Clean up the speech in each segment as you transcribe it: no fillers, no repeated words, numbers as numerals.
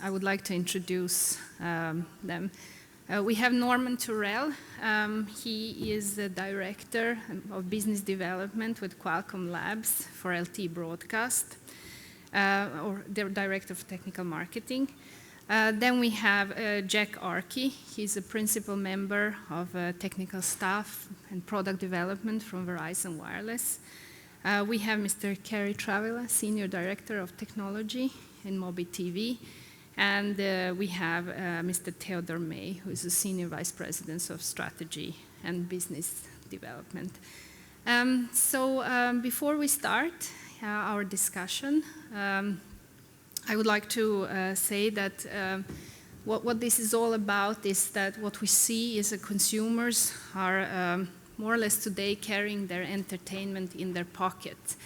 I would like to introduce them. We have Norman Turrell. He is the Director of Business Development with Qualcomm Labs for LTE Broadcast, or the Director of Technical Marketing. Then we have Jack Arkey. He's a principal member of technical staff and product development from Verizon Wireless. We have Mr. Kerry Travilla, Senior Director of Technology in Mobi TV. And we have Mr. Theodore May, who is a Senior Vice President of Strategy and Business Development. Before we start our discussion, I would like to say that what this is all about is that what we see is that consumers are more or less today carrying their entertainment in their pocket.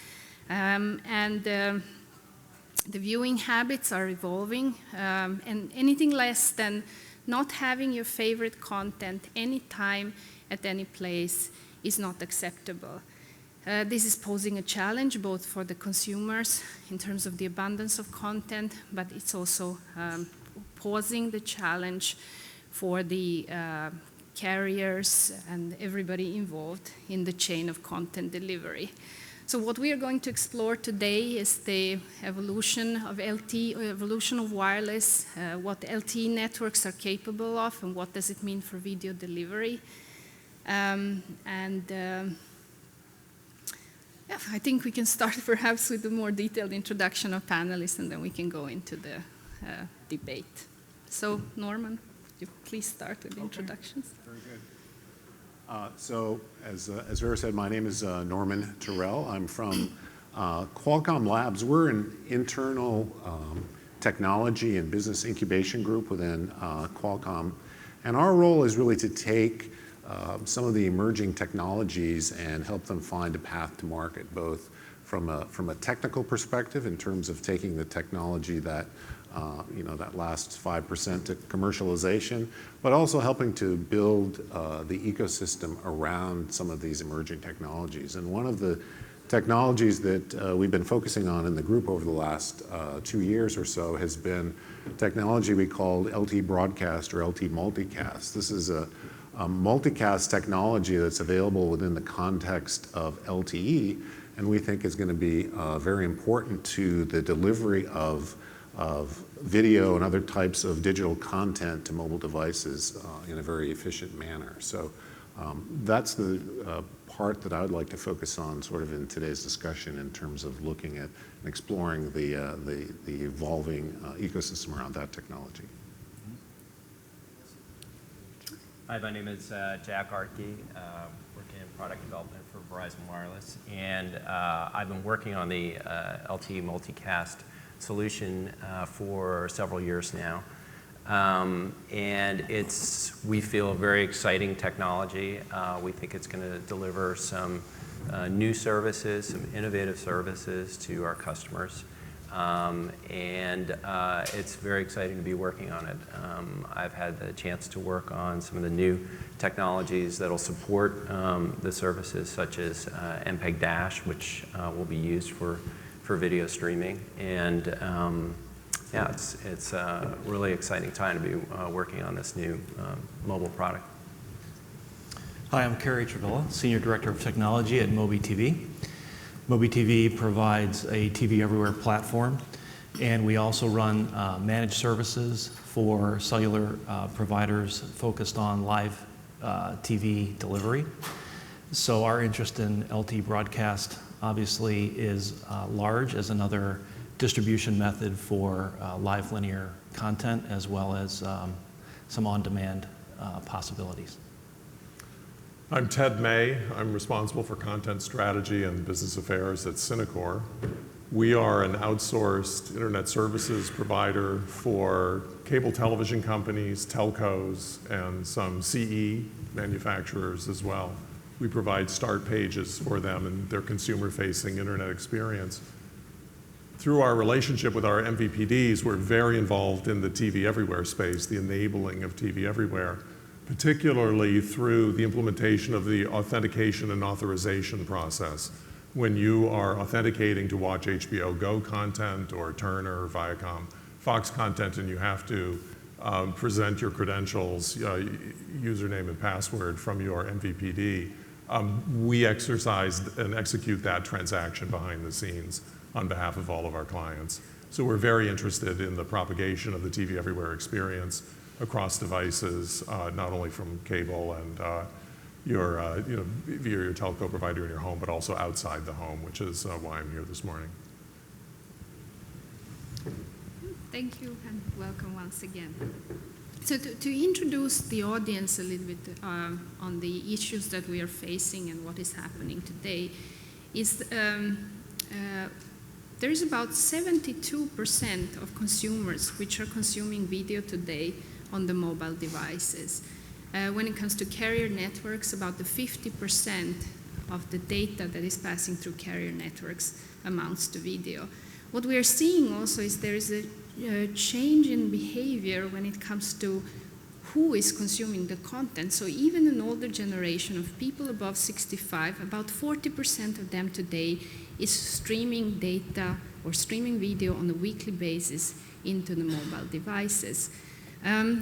The viewing habits are evolving, and anything less than not having your favorite content anytime, at any place, is not acceptable. This is posing a challenge both for the consumers in terms of the abundance of content, but it's also posing the challenge for the carriers and everybody involved in the chain of content delivery. So what we are going to explore today is the evolution of LTE, evolution of wireless, what LTE networks are capable of, and what does it mean for video delivery. I think we can start perhaps with a more detailed introduction of panelists, and then we can go into the debate. So Norman, would you please start with the introductions? Very good. As Vera said, my name is Norman Turrell. I'm from Qualcomm Labs. We're an internal technology and business incubation group within Qualcomm. And our role is really to take some of the emerging technologies and help them find a path to market, both from a technical perspective in terms of taking the technology that that last 5% to commercialization, but also helping to build the ecosystem around some of these emerging technologies. And one of the technologies that we've been focusing on in the group over the last 2 years or so has been technology we called LTE Broadcast or LTE Multicast. This is a multicast technology that's available within the context of LTE, and we think is going to be very important to the delivery of video and other types of digital content to mobile devices in a very efficient manner. So that's the part that I would like to focus on sort of in today's discussion in terms of looking at and exploring the evolving ecosystem around that technology. Hi, my name is Jack Arkey, working in product development for Verizon Wireless, and I've been working on the LTE multicast solution for several years now. And we feel, a very exciting technology. We think it's going to deliver some new services, some innovative services to our customers. It's very exciting to be working on it. I've had the chance to work on some of the new technologies that will support the services, such as MPEG-Dash, which will be used for video streaming. And it's a really exciting time to be working on this new mobile product. Hi, I'm Kerry Travilla, Senior Director of Technology at Mobi TV. Mobi TV provides a TV Everywhere platform, and we also run managed services for cellular providers focused on live TV delivery. So our interest in LTE broadcast obviously is large as another distribution method for live linear content, as well as some on-demand possibilities. I'm Ted May. I'm responsible for content strategy and business affairs at Synacor. We are an outsourced internet services provider for cable television companies, telcos, and some CE manufacturers as well. We provide start pages for them and their consumer-facing internet experience. Through our relationship with our MVPDs, we're very involved in the TV Everywhere space, the enabling of TV Everywhere, particularly through the implementation of the authentication and authorization process. When you are authenticating to watch HBO Go content or Turner or Viacom Fox content and you have to present your credentials, username and password from your MVPD, we exercise and execute that transaction behind the scenes on behalf of all of our clients. So we're very interested in the propagation of the TV Everywhere experience across devices, not only from cable and via your telco provider in your home, but also outside the home, which is why I'm here this morning. Thank you and welcome once again. So to introduce the audience a little bit on the issues that we are facing and what is happening today, is there is about 72% of consumers which are consuming video today on the mobile devices. When it comes to carrier networks, about the 50% of the data that is passing through carrier networks amounts to video. What we are seeing also is there is a change in behavior when it comes to who is consuming the content. So even an older generation of people above 65, about 40% of them today is streaming data or streaming video on a weekly basis into the mobile devices.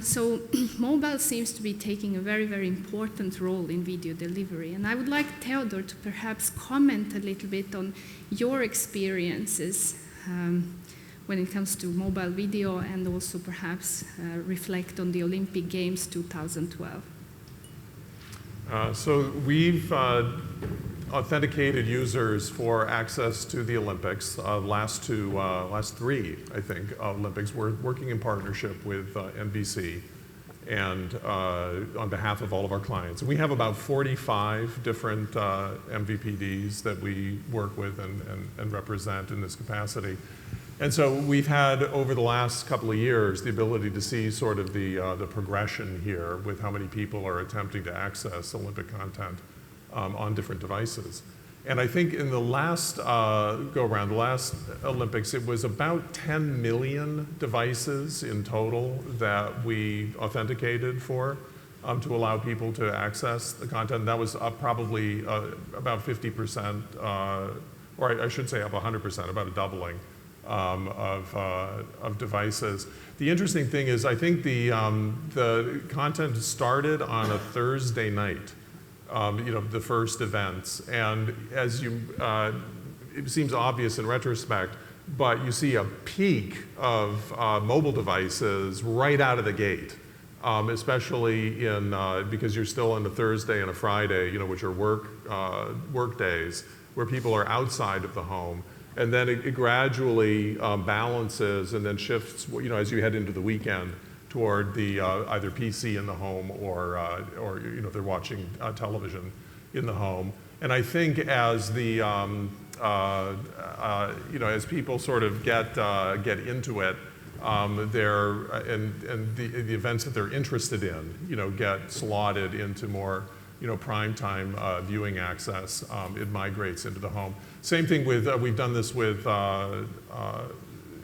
So mobile seems to be taking a very, very important role in video delivery. And I would like Theodor to perhaps comment a little bit on your experiences when it comes to mobile video, and also perhaps reflect on the Olympic Games 2012. So we've authenticated users for access to the Olympics. Last three, I think, Olympics. We're working in partnership with NBC and on behalf of all of our clients. We have about 45 different MVPDs that we work with and represent in this capacity. And so we've had, over the last couple of years, the ability to see sort of the progression here with how many people are attempting to access Olympic content on different devices. And I think in the last go-around, the last Olympics, it was about 10 million devices in total that we authenticated for to allow people to access the content. That was up probably about 50%, or I should say up 100%, about a doubling of devices. The interesting thing is, I think the content started on a Thursday night, the first events, and as it seems obvious in retrospect, but you see a peak of mobile devices right out of the gate, especially because you're still on a Thursday and a Friday, which are work days, where people are outside of the home. And then it gradually balances and then shifts, as you head into the weekend, toward the either PC in the home or they're watching television in the home. And I think as the as people sort of get into it, and the events that they're interested in, get slotted into more prime time viewing access. It migrates into the home. Same thing with we've done this with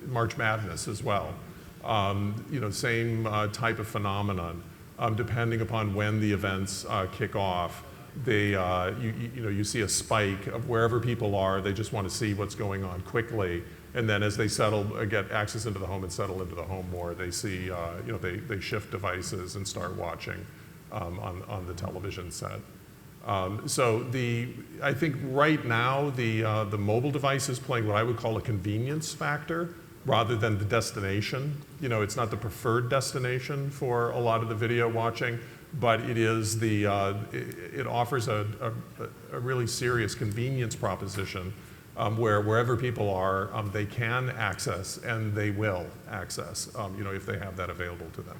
March Madness as well. Same type of phenomenon. Depending upon when the events kick off, you see a spike of wherever people are. They just want to see what's going on quickly, and then as they get access into the home and settle into the home more, they see they shift devices and start watching on the television set. So I think right now the mobile device is playing what I would call a convenience factor rather than the destination. It's not the preferred destination for a lot of the video watching, but it is it offers a really serious convenience proposition where wherever people are, they can access and they will access, if they have that available to them.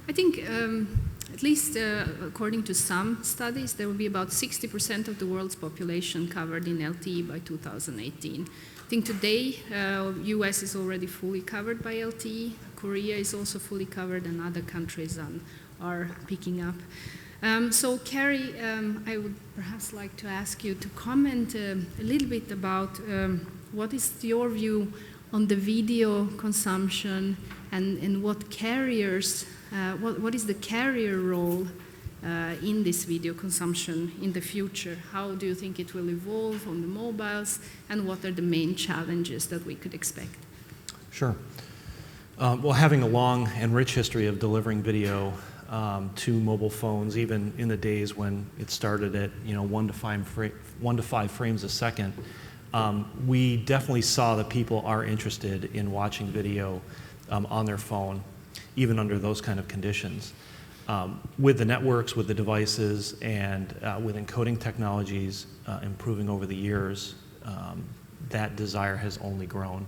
I think, at least according to some studies, there will be about 60% of the world's population covered in LTE by 2018. I think today, US is already fully covered by LTE, Korea is also fully covered, and other countries are picking up. So Carrie, I would perhaps like to ask you to comment a little bit about what is your view on the video consumption and what carriers, what is the carrier role in this video consumption in the future? How do you think it will evolve on the mobiles, and what are the main challenges that we could expect? Sure. Well, having a long and rich history of delivering video to mobile phones, even in the days when it started at 1 to 5 frames a second, we definitely saw that people are interested in watching video on their phone, even under those kind of conditions. With the networks, with the devices, and with encoding technologies improving over the years, that desire has only grown.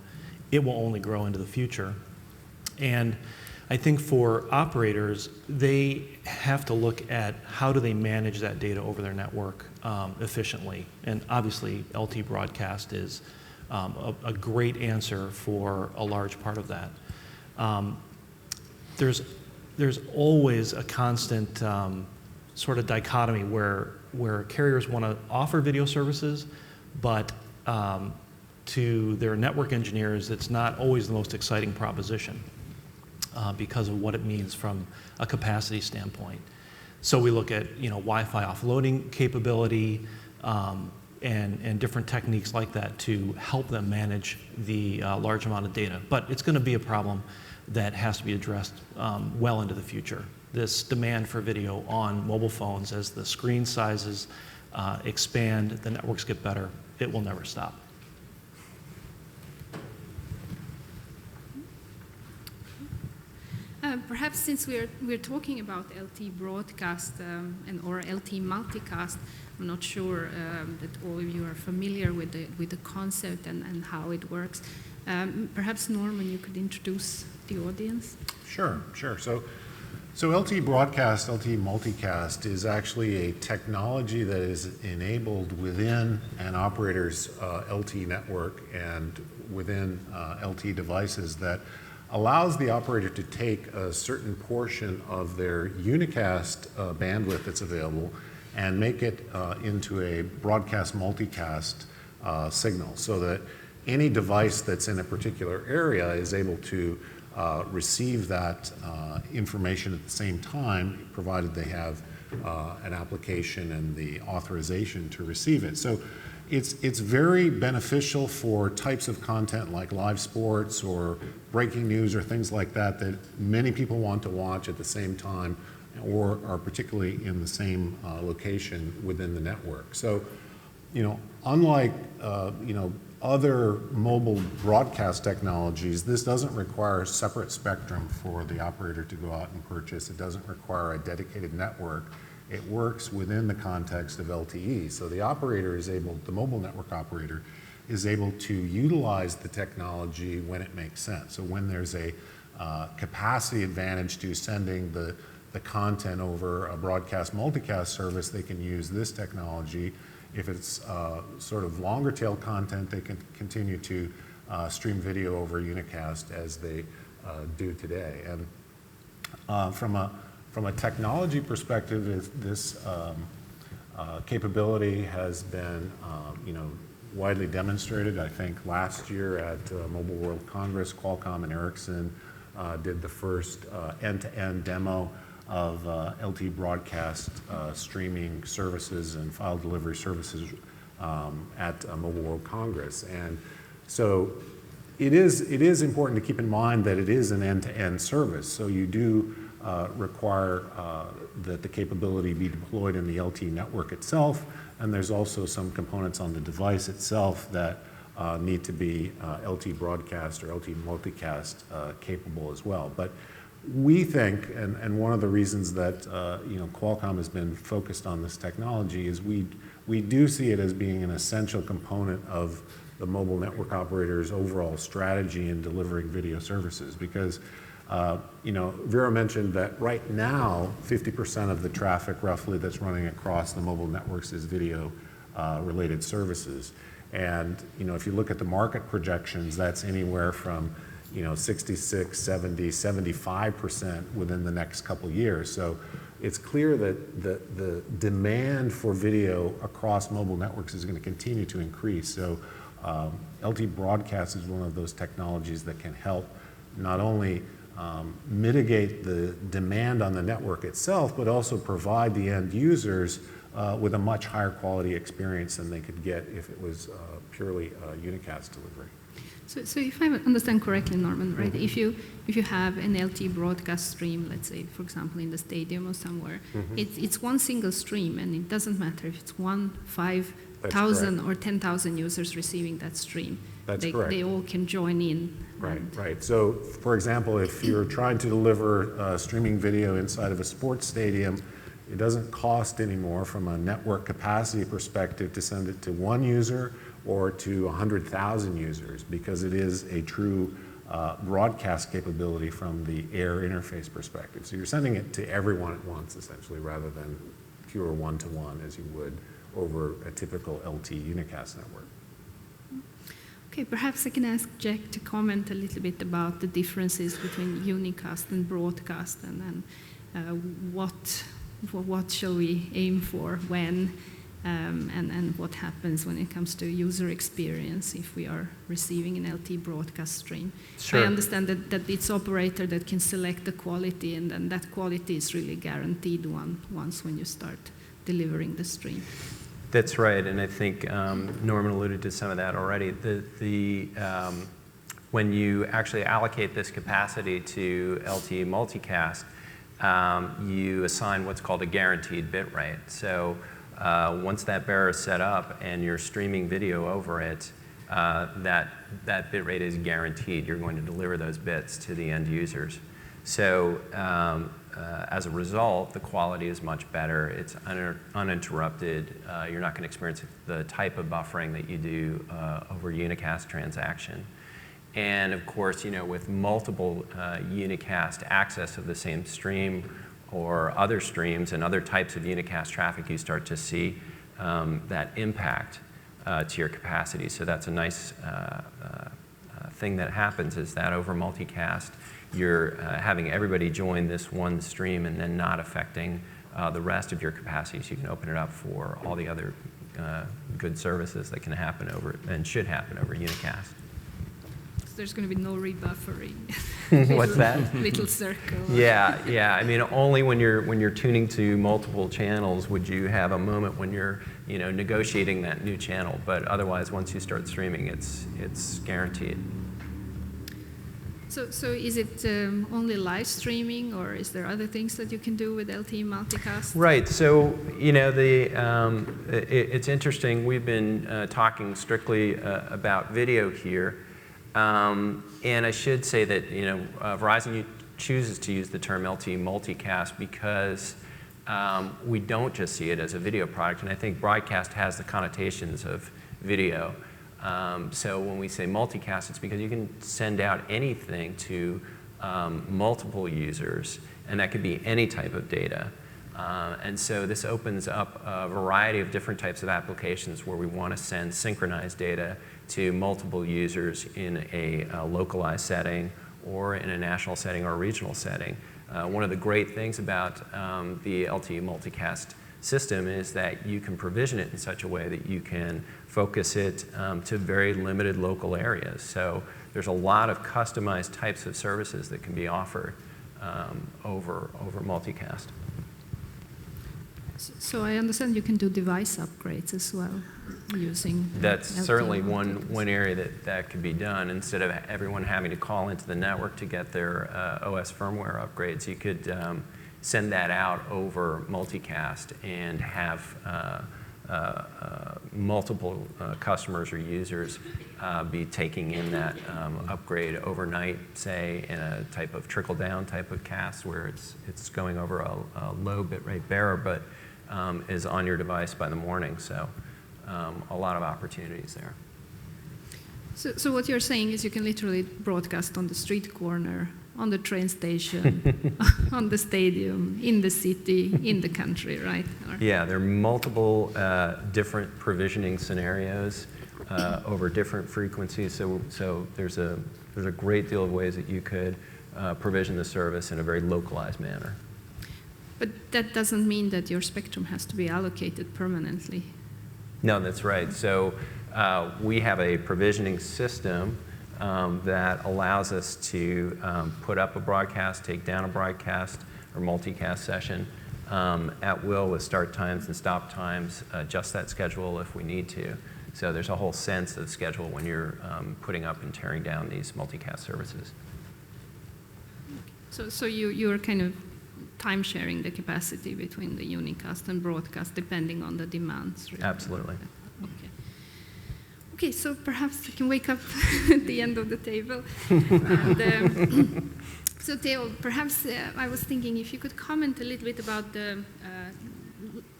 It will only grow into the future. And I think for operators, they have to look at how do they manage that data over their network efficiently. And obviously, LTE broadcast is a great answer for a large part of that. There's always a constant sort of dichotomy where carriers want to offer video services, but to their network engineers, it's not always the most exciting proposition because of what it means from a capacity standpoint. So we look at Wi-Fi offloading capability and different techniques like that to help them manage the large amount of data. But it's going to be a problem that has to be addressed well into the future. This demand for video on mobile phones, as the screen sizes expand, the networks get better, it will never stop. Perhaps since we're talking about LTE broadcast or LTE multicast, I'm not sure that all of you are familiar with the concept and how it works. Perhaps Norman, you could introduce the audience. Sure. So LTE broadcast, LTE multicast is actually a technology that is enabled within an operator's LTE network and within LTE devices that allows the operator to take a certain portion of their unicast bandwidth that's available and make it into a broadcast multicast signal, so that any device that's in a particular area is able to receive that information at the same time, provided they have an application and the authorization to receive it. So it's very beneficial for types of content like live sports or breaking news or things like that that many people want to watch at the same time or are particularly in the same location within the network. So, unlike other mobile broadcast technologies, this doesn't require a separate spectrum for the operator to go out and purchase. It doesn't require a dedicated network. It works within the context of LTE. So the mobile network operator is able to utilize the technology when it makes sense. So when there's a capacity advantage to sending the content over a broadcast multicast service, they can use this technology. If it's sort of longer tail content, they can continue to stream video over unicast as they do today. And from a technology perspective, this capability has been widely demonstrated. I think last year at Mobile World Congress, Qualcomm and Ericsson did the first end-to-end demo of LTE broadcast streaming services and file delivery services at Mobile World Congress. And so it is important to keep in mind that it is an end-to-end service. So you do require that the capability be deployed in the LTE network itself, and there's also some components on the device itself that need to be LTE broadcast or LTE multicast capable as well. But we think, and one of the reasons that Qualcomm has been focused on this technology is we do see it as being an essential component of the mobile network operator's overall strategy in delivering video services, because Vera mentioned that right now 50% of the traffic roughly that's running across the mobile networks is video related services. And if you look at the market projections, that's anywhere from 66, 70, 75% within the next couple years. So it's clear that the demand for video across mobile networks is going to continue to increase. So LTE broadcast is one of those technologies that can help not only mitigate the demand on the network itself, but also provide the end users with a much higher quality experience than they could get if it was purely unicast delivery. So if I understand correctly, Norman, right? If you have an LTE broadcast stream, let's say, for example, in the stadium or somewhere, it's one single stream, and it doesn't matter if it's 1, 5,000 or 10,000 users receiving that stream. That's correct. They all can join in. Right. So, for example, if you're trying to deliver streaming video inside of a sports stadium, it doesn't cost anymore from a network capacity perspective to send it to one user or to 100,000 users, because it is a true broadcast capability from the air interface perspective. So you're sending it to everyone at once, essentially, rather than pure one-to-one as you would over a typical LTE unicast network. Okay, perhaps I can ask Jack to comment a little bit about the differences between unicast and broadcast, and what shall we aim for when, and what happens when it comes to user experience if we are receiving an LTE broadcast stream. Sure. I understand that it's operator that can select the quality, and then that quality is really guaranteed once when you start delivering the stream. That's right, and I think Norman alluded to some of that already. When you actually allocate this capacity to LTE multicast, you assign what's called a guaranteed bit rate. So once that bearer is set up and you're streaming video over it, that bit rate is guaranteed. You're going to deliver those bits to the end users. So as a result, the quality is much better. It's uninterrupted. You're not going to experience the type of buffering that you do over unicast transaction. And of course, with multiple unicast access of the same stream or other streams and other types of unicast traffic, you start to see that impact to your capacity. So that's a nice thing that happens, is that over multicast, you're having everybody join this one stream and then not affecting the rest of your capacity. So you can open it up for all the other good services that can happen over and should happen over unicast. So there's going to be no rebuffering. What's that? Little circle. Yeah. I mean, only when you're tuning to multiple channels would you have a moment when you're negotiating that new channel. But otherwise, once you start streaming, it's guaranteed. So is it only live streaming, or is there other things that you can do with LTE multicast? Right. So it's interesting. We've been talking strictly about video here, and I should say that Verizon chooses to use the term LTE multicast because we don't just see it as a video product, and I think broadcast has the connotations of video. So when we say multicast, it's because you can send out anything to multiple users, and that could be any type of data. And so this opens up a variety of different types of applications where we want to send synchronized data to multiple users in a localized setting or in a national setting or a regional setting. One of the great things about the LTE multicast system is that you can provision it in such a way that you can focus it to very limited local areas. So there's a lot of customized types of services that can be offered over multicast. So I understand you can do device upgrades as well using That's LTE certainly multicast. one area that could be done. Instead of everyone having to call into the network to get their OS firmware upgrades, you could send that out over multicast and have multiple customers or users be taking in that upgrade overnight, say in a type of trickle-down type of cast where it's going over a low bitrate bearer, but is on your device by the morning. So a lot of opportunities there. So what you're saying is you can literally broadcast on the street corner, on the train station, on the stadium, in the city, in the country, right? Yeah, there are multiple different provisioning scenarios over different frequencies. So there's a great deal of ways that you could provision the service in a very localized manner. But that doesn't mean that your spectrum has to be allocated permanently. No, that's right. So we have a provisioning system that allows us to put up a broadcast, take down a broadcast or multicast session at will with start times and stop times, adjust that schedule if we need to. So there's a whole sense of schedule when you're putting up and tearing down these multicast services. So you're kind of time sharing the capacity between the unicast and broadcast depending on the demands. Really. Absolutely. Okay. Okay, so perhaps we can wake up at the end of the table. And, so Theo, perhaps I was thinking if you could comment a little bit about the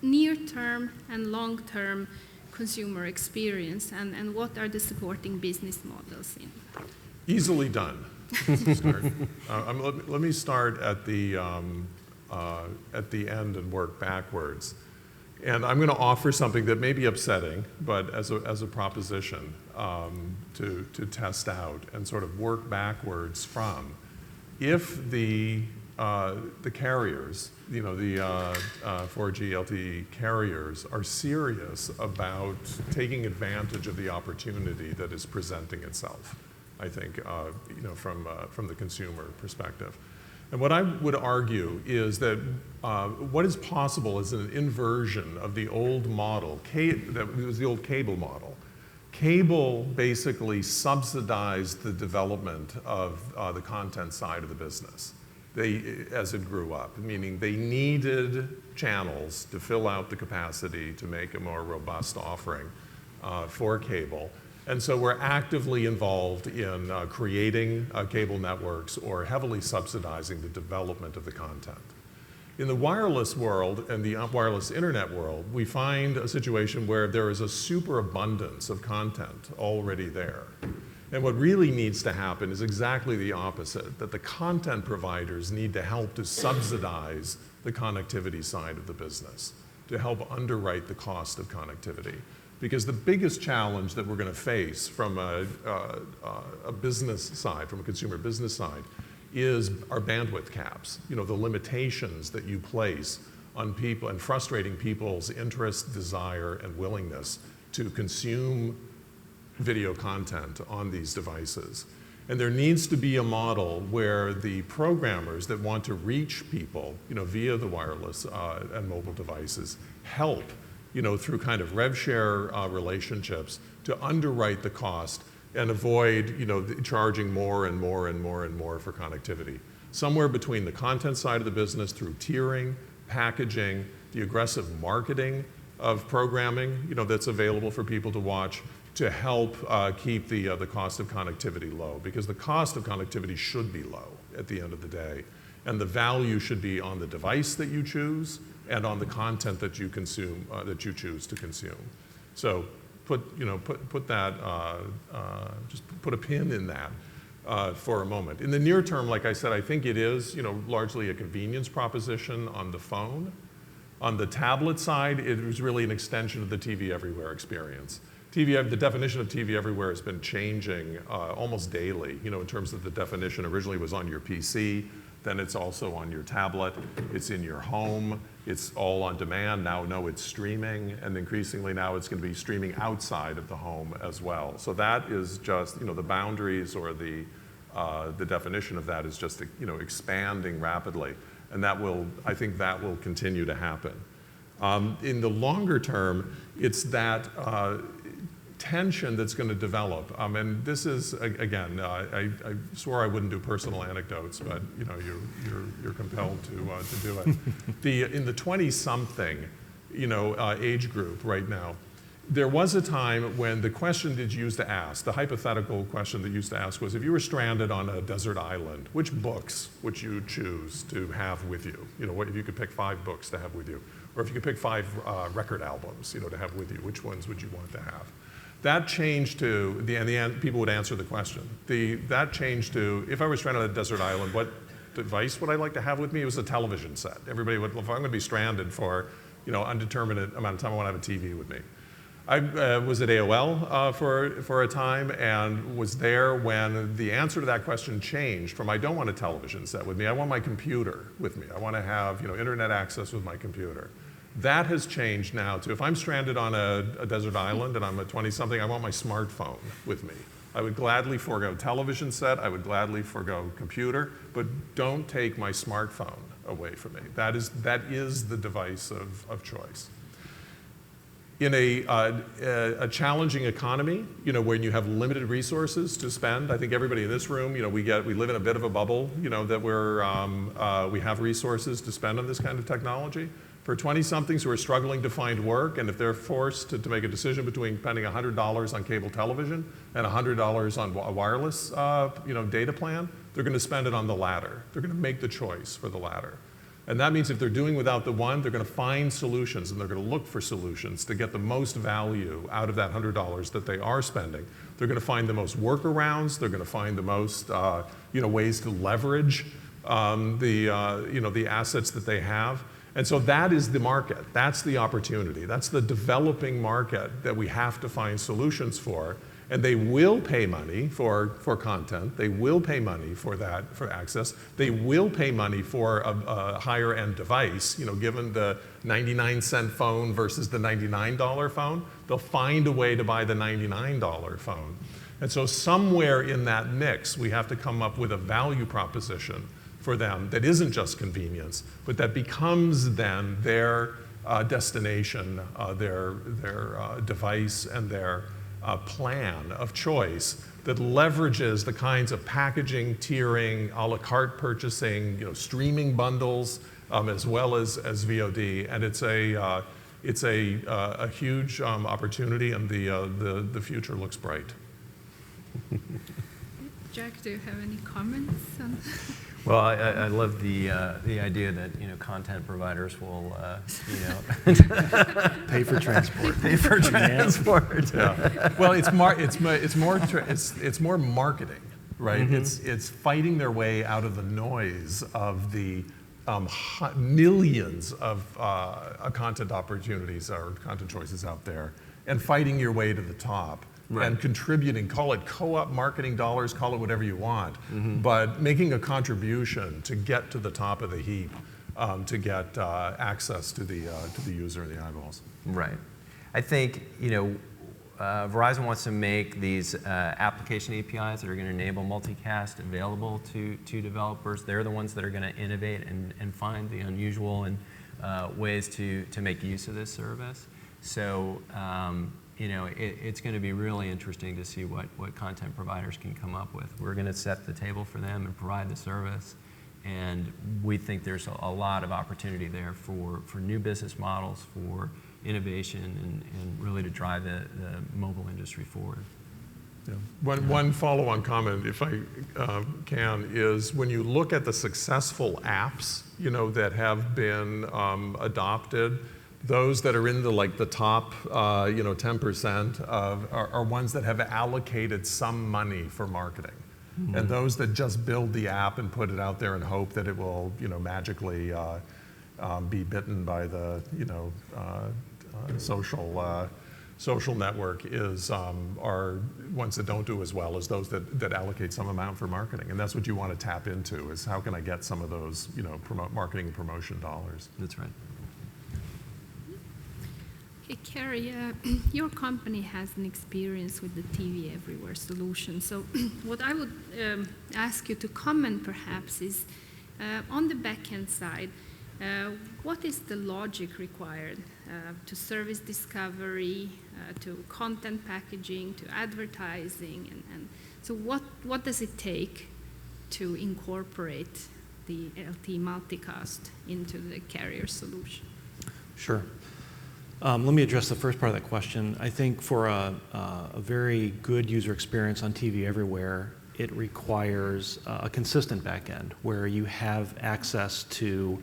near-term and long-term consumer experience and what are the supporting business models in? Easily done. Let me start at the end and work backwards. And I'm going to offer something that may be upsetting, but as a proposition to test out and sort of work backwards from. If the carriers, the 4G LTE carriers are serious about taking advantage of the opportunity that is presenting itself, I think, from the consumer perspective. And what I would argue is that what is possible is an inversion of the old model, that was the old cable model. Cable basically subsidized the development of the content side of the business as it grew up, meaning they needed channels to fill out the capacity to make a more robust offering for cable. And so we're actively involved in creating cable networks or heavily subsidizing the development of the content. In the wireless world and the wireless internet world, we find a situation where there is a superabundance of content already there. And what really needs to happen is exactly the opposite, that the content providers need to help to subsidize the connectivity side of the business, to help underwrite the cost of connectivity. Because the biggest challenge that we're going to face from a business side, from a consumer business side, is our bandwidth caps, the limitations that you place on people and frustrating people's interest, desire, and willingness to consume video content on these devices. And there needs to be a model where the programmers that want to reach people, via the wireless and mobile devices help, through kind of rev share relationships to underwrite the cost and avoid, charging more and more and more and more for connectivity. Somewhere between the content side of the business through tiering, packaging, the aggressive marketing of programming, that's available for people to watch to help keep the cost of connectivity low, because the cost of connectivity should be low at the end of the day. And the value should be on the device that you choose and on the content that you consume, that you choose to consume. So put that, just put a pin in that for a moment. In the near term, like I said, I think it is, largely a convenience proposition on the phone. On the tablet side, it was really an extension of the TV Everywhere experience. The definition of TV Everywhere has been changing almost daily, in terms of the definition. Originally it was on your PC, then it's also on your tablet, it's in your home, it's all on demand. Now, no, it's streaming, and increasingly now it's going to be streaming outside of the home as well. So that is just, the boundaries or the definition of that is just, expanding rapidly. And I think that will continue to happen. In the longer term, it's that tension that's going to develop. And this is, again, I swore I wouldn't do personal anecdotes, but you're compelled to do it. In the 20-something, age group right now, there was a time when the question that you used to ask, the hypothetical question that you used to ask was, if you were stranded on a desert island, which books would you choose to have with you? If you could pick 5 books to have with you, or if you could pick 5 record albums, to have with you, which ones would you want to have? That changed to, people would answer the question. That changed to, if I was stranded on a desert island, what device would I like to have with me? It was a television set. Everybody would, if I'm going to be stranded for, undeterminate amount of time, I want to have a TV with me. I was at AOL for a time and was there when the answer to that question changed from, I don't want a television set with me, I want my computer with me. I want to have internet access with my computer. That has changed now to, if I'm stranded on a desert island and I'm a 20-something, I want my smartphone with me. I would gladly forego television set, I would gladly forego computer, but don't take my smartphone away from me. That is the device of choice. In a challenging economy, when you have limited resources to spend, I think everybody in this room, we live in a bit of a bubble, that we have resources to spend on this kind of technology. For 20-somethings who are struggling to find work, and if they're forced to make a decision between spending $100 on cable television and $100 on a wireless, data plan, they're going to spend it on the latter. They're going to make the choice for the latter. And that means if they're doing without the one, they're going to find solutions, and they're going to look for solutions to get the most value out of that $100 that they are spending. They're going to find the most workarounds. They're going to find the most, ways to leverage the assets that they have. And so that is the market. That's the opportunity. That's the developing market that we have to find solutions for. And they will pay money for content. They will pay money for access. They will pay money for a higher end device, given the 99-cent phone versus the $99 phone. They'll find a way to buy the $99 phone. And so somewhere in that mix, we have to come up with a value proposition for them that isn't just convenience, but that becomes then their destination, their device, and their plan of choice that leverages the kinds of packaging, tiering, a la carte purchasing, streaming bundles, as well as VOD. And it's a huge opportunity, and the future looks bright. Jack, do you have any comments on? Well, I love the idea that content providers will Pay for transport. pay for transport. Yeah. Well, it's more marketing, right? Mm-hmm. It's fighting their way out of the noise of the millions of content opportunities or content choices out there, and fighting your way to the top. Right. And contributing, call it co-op marketing dollars, call it whatever you want, but making a contribution to get to the top of the heap, to get access to the user and the eyeballs. Right. I think Verizon wants to make these application APIs that are going to enable multicast available to developers. They're the ones that are going to innovate and find the unusual and ways to make use of this service. So. It's going to be really interesting to see what content providers can come up with. We're going to set the table for them and provide the service, and we think there's a lot of opportunity there for new business models, for innovation, and really to drive the mobile industry forward. Yeah. One follow-on comment, if I can, is when you look at the successful apps, that have been adopted, those that are in the top 10% are ones that have allocated some money for marketing. Mm-hmm. And those that just build the app and put it out there and hope that it will magically be bitten by the social network are ones that don't do as well as those that allocate some amount for marketing. And that's what you want to tap into, is how can I get some of those marketing and promotion dollars. That's right. Hey, Carrie, your company has an experience with the TV Everywhere solution. So what I would ask you to comment perhaps is, on the back-end side, what is the logic required to service discovery, to content packaging, to advertising, and so what does it take to incorporate the LTE multicast into the carrier solution? Sure. Let me address the first part of that question. I think for a very good user experience on TV Everywhere, it requires a consistent backend where you have access to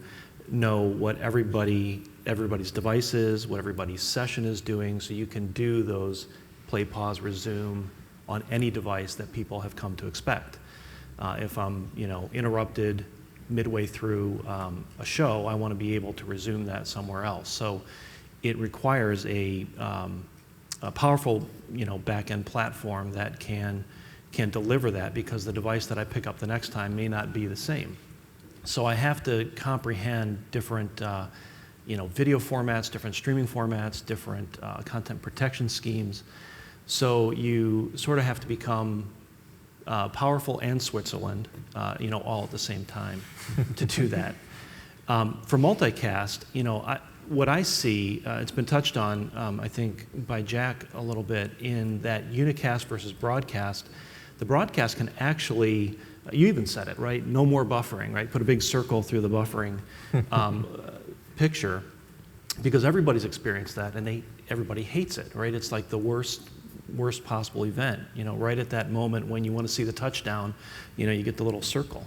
know what everybody's device is, what everybody's session is doing, so you can do those play, pause, resume on any device that people have come to expect. If I'm interrupted midway through a show, I want to be able to resume that somewhere else. So it requires a powerful, back-end platform that can deliver that, because the device that I pick up the next time may not be the same. So I have to comprehend different video formats, different streaming formats, different content protection schemes. So you sort of have to become powerful and Switzerland, all at the same time to do that. For multicast, what I see, it's been touched on, I think, by Jack a little bit, in that unicast versus broadcast. The broadcast can actually, you even said it, right? No more buffering, right? Put a big circle through the buffering picture, because everybody's experienced that, and everybody hates it, right? It's like the worst possible event. Right at that moment when you want to see the touchdown, you get the little circle.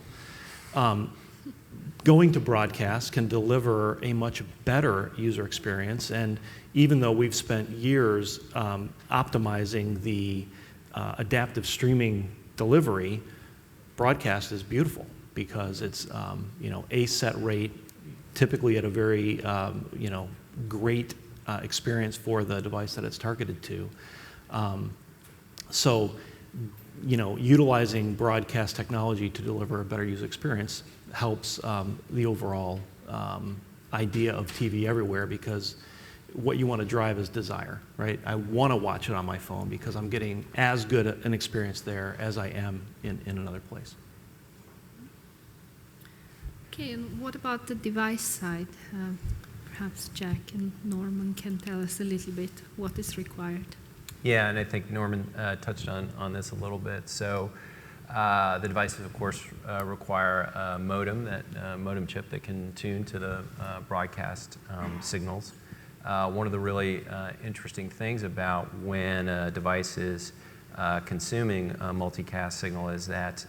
Going to broadcast can deliver a much better user experience, and even though we've spent years optimizing the adaptive streaming delivery, broadcast is beautiful because it's a set rate, typically at a very great experience for the device that it's targeted to. So utilizing broadcast technology to deliver a better user experience helps the overall idea of TV everywhere, because what you want to drive is desire, right? I want to watch it on my phone because I'm getting as good an experience there as I am in another place. Okay, and what about the device side? Perhaps Jack and Norman can tell us a little bit what is required. Yeah, and I think Norman touched on this a little bit. So the devices, of course, require a modem, that modem chip that can tune to the broadcast signals. One of the really interesting things about when a device is consuming a multicast signal is that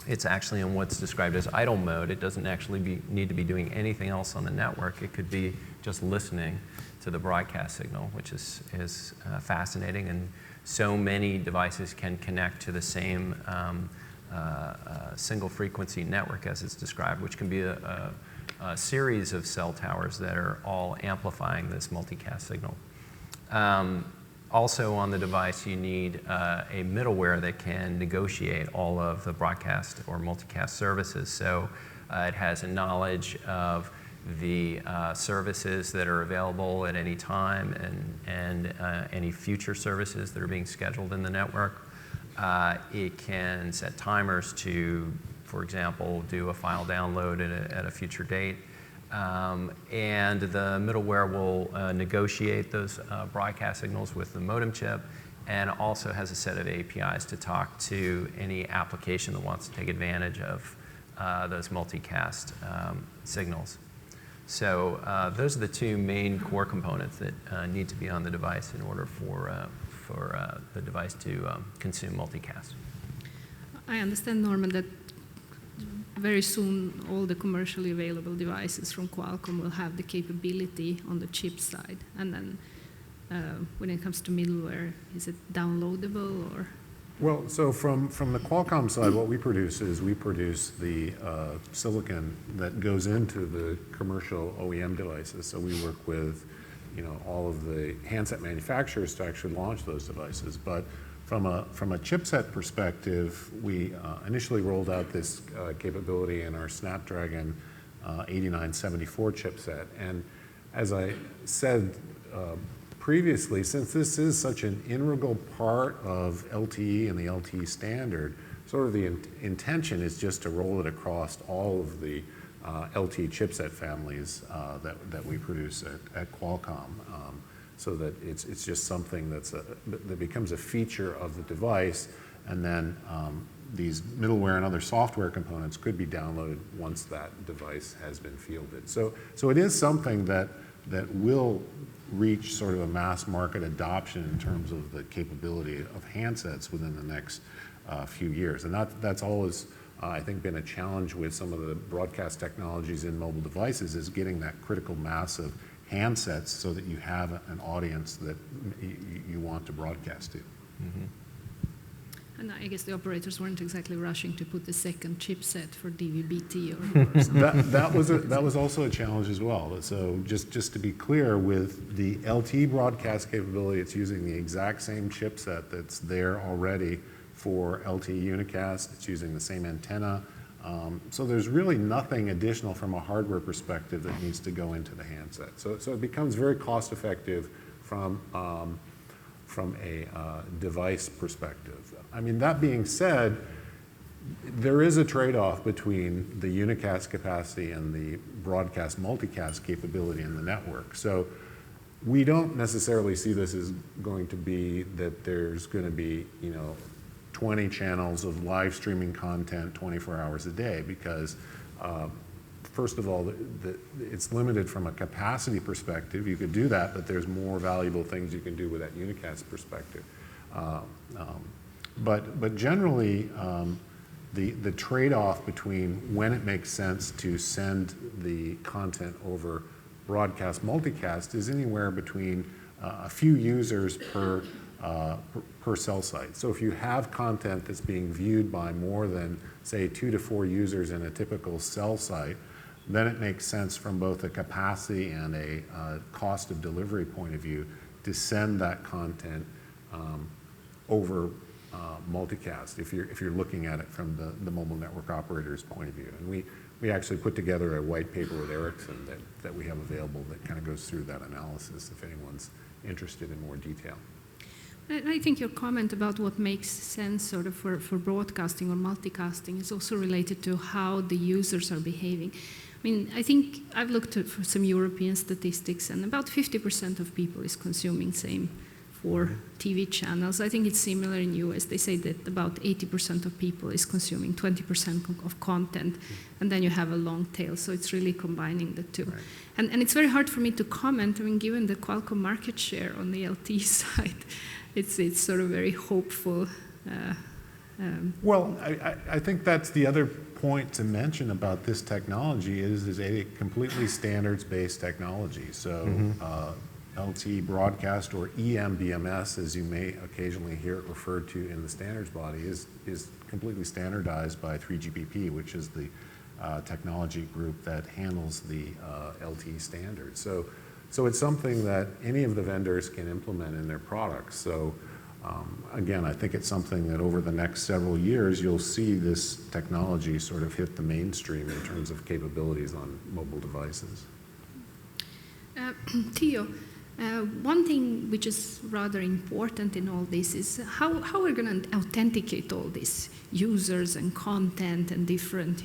it's actually in what's described as idle mode. It doesn't actually need to be doing anything else on the network. It could be just listening to the broadcast signal, which is fascinating. And so many devices can connect to the same single frequency network as it's described, which can be a series of cell towers that are all amplifying this multicast signal. Also on the device, you need a middleware that can negotiate all of the broadcast or multicast services. So it has a knowledge of the services that are available at any time and any future services that are being scheduled in the network. It can set timers to, for example, do a file download at a future date. And the middleware will negotiate those broadcast signals with the modem chip, and also has a set of APIs to talk to any application that wants to take advantage of those multicast signals. So those are the two main core components that need to be on the device in order for the device to consume multicast. I understand, Norman, that very soon all the commercially available devices from Qualcomm will have the capability on the chip side. And then when it comes to middleware, is it downloadable or? Well, so from the Qualcomm side, what we produce is we produce the silicon that goes into the commercial OEM devices. So we work with, all of the handset manufacturers to actually launch those devices. But from a chipset perspective, we initially rolled out this capability in our Snapdragon 8974 chipset. And as I said previously, since this is such an integral part of LTE and the LTE standard, sort of the intention is just to roll it across all of the LTE chipset families that we produce at Qualcomm, so that it's just something that becomes a feature of the device, and then these middleware and other software components could be downloaded once that device has been fielded. So it is something that will reach sort of a mass market adoption in terms of the capability of handsets within the next few years. And that's always, I think, been a challenge with some of the broadcast technologies in mobile devices, is getting that critical mass of handsets so that you have an audience that you want to broadcast to. Mm-hmm. And I guess the operators weren't exactly rushing to put the second chipset for DVB-T or something. that was also a challenge as well. So just to be clear, with the LTE broadcast capability, it's using the exact same chipset that's there already for LTE unicast. It's using the same antenna So there's really nothing additional from a hardware perspective that needs to go into the handset. So it becomes very cost effective from a device perspective. I mean, that being said, there is a trade-off between the unicast capacity and the broadcast multicast capability in the network. So we don't necessarily see this as going to be that there's going to be, 20 channels of live streaming content 24 hours a day, because first of all, it's limited from a capacity perspective. You could do that, but there's more valuable things you can do with that unicast perspective. But generally, the trade-off between when it makes sense to send the content over broadcast multicast is anywhere between a few users per cell site. So if you have content that's being viewed by more than, say, 2 to 4 users in a typical cell site, then it makes sense from both a capacity and a cost of delivery point of view to send that content over multicast if you're looking at it from the mobile network operator's point of view. And we actually put together a white paper with Ericsson that we have available that kind of goes through that analysis if anyone's interested in more detail. I think your comment about what makes sense sort of for broadcasting or multicasting is also related to how the users are behaving. I mean, I think I've looked at for some European statistics, and about 50% of people is consuming same 4 TV channels. I think it's similar in US. They say that about 80% of people is consuming 20% of content, and then you have a long tail. So it's really combining the two. Right. And it's very hard for me to comment. I mean, given the Qualcomm market share on the LTE side, it's sort of very hopeful. Well, I think that's the other point to mention about this technology is a completely standards-based technology. So LTE broadcast, or EMBMS, as you may occasionally hear it referred to in the standards body, is completely standardized by 3GPP, which is the technology group that handles the LTE standards. So it's something that any of the vendors can implement in their products. So again, I think it's something that over the next several years, you'll see this technology sort of hit the mainstream in terms of capabilities on mobile devices. Theo, one thing which is rather important in all this is how we're going to authenticate all these users and content and different,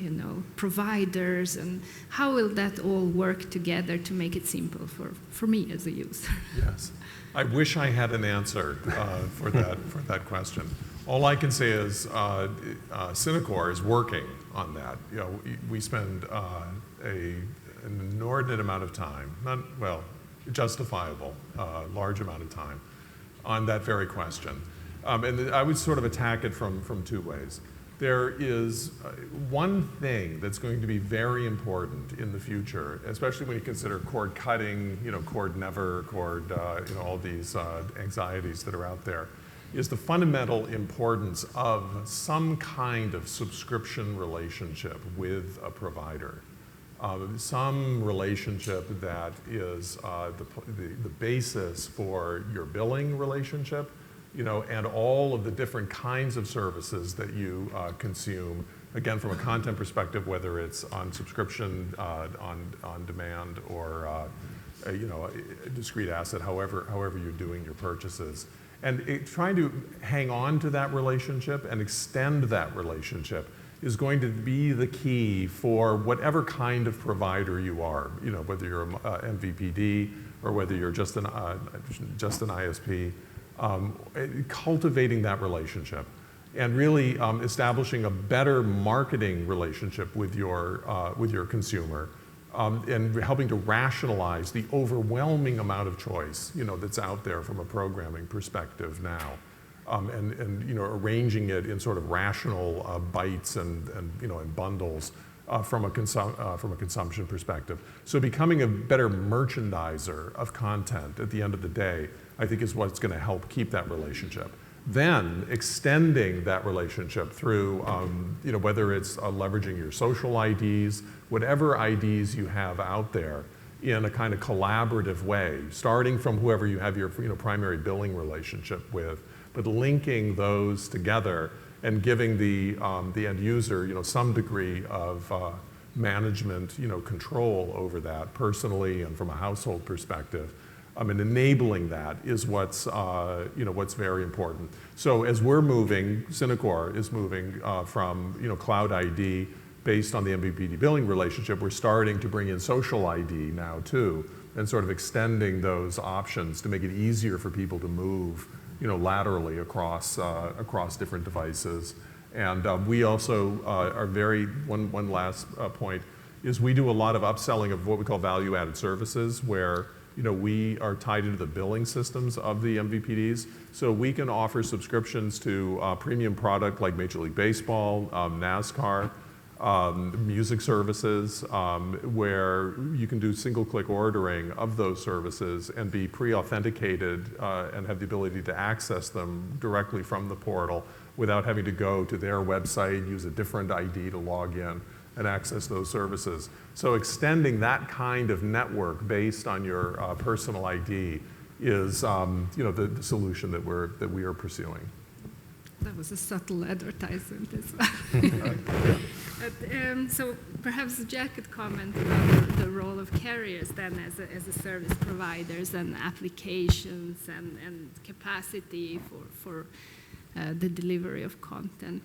providers, and how will that all work together to make it simple for me as a user? Yes. I wish I had an answer for that question. All I can say is Synacor is working on that. We spend an inordinate amount of time, justifiable, large amount of time on that very question. And I would sort of attack it from 2 ways. There is one thing that's going to be very important in the future, especially when you consider cord cutting, cord never, cord, all these anxieties that are out there, is the fundamental importance of some kind of subscription relationship with a provider. Some relationship that is the basis for your billing relationship, and all of the different kinds of services that you consume, again, from a content perspective, whether it's on subscription, on demand, or a discrete asset, however you're doing your purchases. And trying to hang on to that relationship and extend that relationship is going to be the key for whatever kind of provider you are, whether you're an MVPD or whether you're just an ISP, cultivating that relationship and really establishing a better marketing relationship with your consumer, and helping to rationalize the overwhelming amount of choice that's out there from a programming perspective now. And arranging it in sort of rational bites and bundles from a consumption perspective. So becoming a better merchandiser of content at the end of the day, I think, is what's going to help keep that relationship. Then extending that relationship through, whether it's leveraging your social IDs, whatever IDs you have out there, in a kind of collaborative way, starting from whoever you have your primary billing relationship with, but linking those together and giving the end user, some degree of management, control over that personally and from a household perspective. And enabling that is what's very important. So as we're moving, Synacor is moving from, cloud ID based on the MVPD billing relationship. We're starting to bring in social ID now too, and sort of extending those options to make it easier for people to move, laterally across different devices. And we also are one last point is we do a lot of upselling of what we call value-added services, where we are tied into the billing systems of the MVPDs, so we can offer subscriptions to premium product like Major League Baseball, NASCAR, music services, where you can do single-click ordering of those services and be pre-authenticated and have the ability to access them directly from the portal without having to go to their website, use a different ID to log in and access those services. So extending that kind of network based on your personal ID is the solution that we are pursuing. That was a subtle advertisement as well. So perhaps Jack could comment about the role of carriers then as a service providers and applications and capacity for the delivery of content.